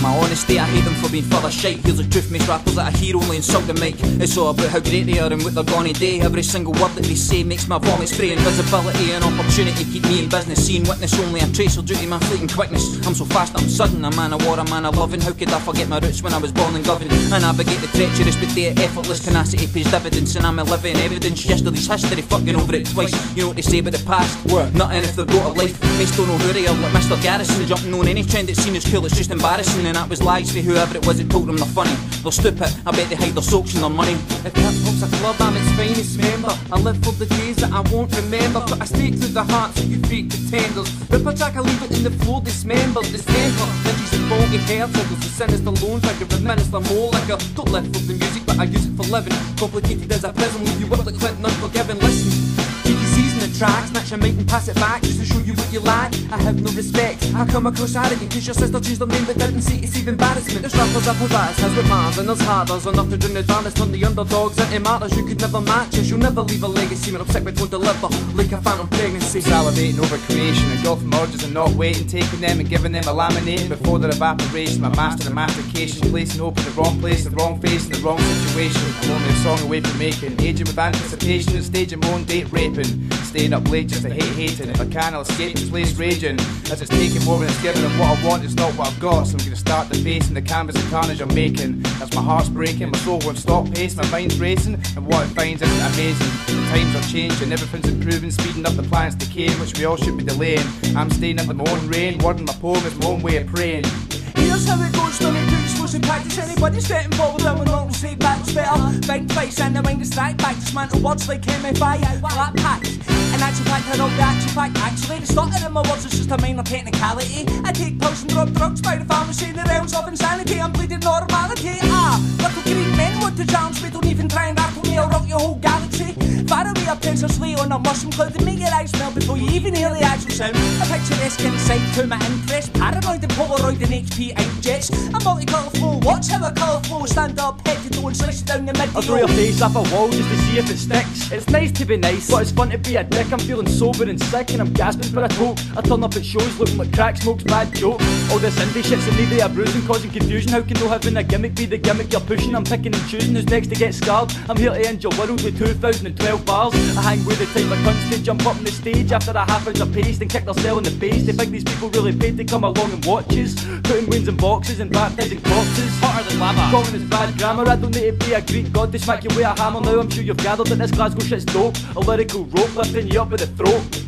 my honesty, I hate them for being full of shite. Here's the truth, most rappers that I hear only insult the mic. It's all about how great they are and what they're gonna do. Every single word that they say makes my vomit spray. Invisibility and opportunity keep me in business. Seeing witness only a tracer due to my fleeting quickness. I'm so fast, I'm sudden, a man of war, a man of loving. How could I forget my roots when I was born and governed? I navigate the treacherous but they effortless. Tenacity pays dividends and I'm a living evidence. Yesterday's history, fucking over it twice. You know what they say about the past? What? Nothing if they're go to life. Mates don't know who they are, like Mr. Garrison. Jumping on any trend that's seen as cool, it's just embarrassing. And that was lies for whoever it was that told them they're funny. They're stupid, I bet they hide their soaks and their money. If hip-hop's a club, I'm its finest member. I live for the days that I won't remember, but I stay through the hearts of you fake pretenders. Rip a track, I leave it in the floor, dismembered, distemper. Ninjas and faulty hair triggers, the sinister lone figure, administer more liquor. Don't live for the music, but I use it for living. Complicated as a prison, leave you up like Clinton, unforgiving. Listen, you can season the track, snatch a mic and pass it back just to show you what you lack. I have no respect, I come across arrogant cause your sister changed her name but didn't see it's even embarrassment. There's rappers up with us, has with mans and there's harders. Enough to drown advantage, turn the underdogs into martyrs. You could never match us, you'll never leave a legacy. When I'm sick but won't deliver, like a phantom pregnancy. Salivating over creation, engulfing mergers and not waiting. Taking them and giving them a laminating before their evaporation. My master of mastication, placing hope in the wrong place, the wrong face in the wrong situation. I'm only a song away from making, aging with anticipation and staging my own date raping. Staying up late just to hate hating. If I can, I'll escape this place raging. As it's taking more than it's giving, and what I want is not what I've got. So I'm gonna start defacing the canvas of carnage I'm making. As my heart's breaking, my soul won't stop pacing, my mind's racing, and what it finds isn't amazing. The times are changing, everything's improving, speeding up the planet's decaying, which we all should be delaying. I'm staying under my own rain, wording my poem is my own way of praying. Here's how it goes, don't do explosive practice. Anybody's getting involved down with not say battles better. Big face and the mind is strike back. Dismantle words like MFI, flat packs. An action fact, I know the action fact. Actually, the starter in my words is just a minor technicality. I take pills and drug drugs by the pharmacy in the realms of insanity. I'm bleeding normality. Little green men want to jams me. Don't even try and rattle me, I'll rock your whole galaxy. Far away up tensorly on a mushroom cloud and make your eyes melt before you even hear the actual sound. A picturesque insight to my interest. Paranoid and Polaroid and HP inkjets. A multicolour flow, watch how a colour flow. Stand up, head to toe and slice it down the mid. I throw your face up a wall just to see if it sticks. It's nice to be nice, but it's fun to be a dick. I'm feeling sober and sick and I'm gasping for a toke. I turn up at shows looking like crack smoke's bad joke. All this indie shit's in need of a bruising, causing confusion. How can no having a gimmick be the gimmick you're pushing? I'm picking and choosing who's next to get scarred. I'm here to end your world with 2012 bars. I hang with the type of cunts to jump up on the stage after a half ounce of paste and kick their cell in the face. They think these people really paid to come along and watch us, putting wings in boxes and baptising corpses. Hotter than lava. Calling this bad grammar, I don't need to be a Greek god to smack you with a hammer. Now I'm sure you've gathered that this Glasgow shit's dope. A lyrical rope lifting you up with the throat.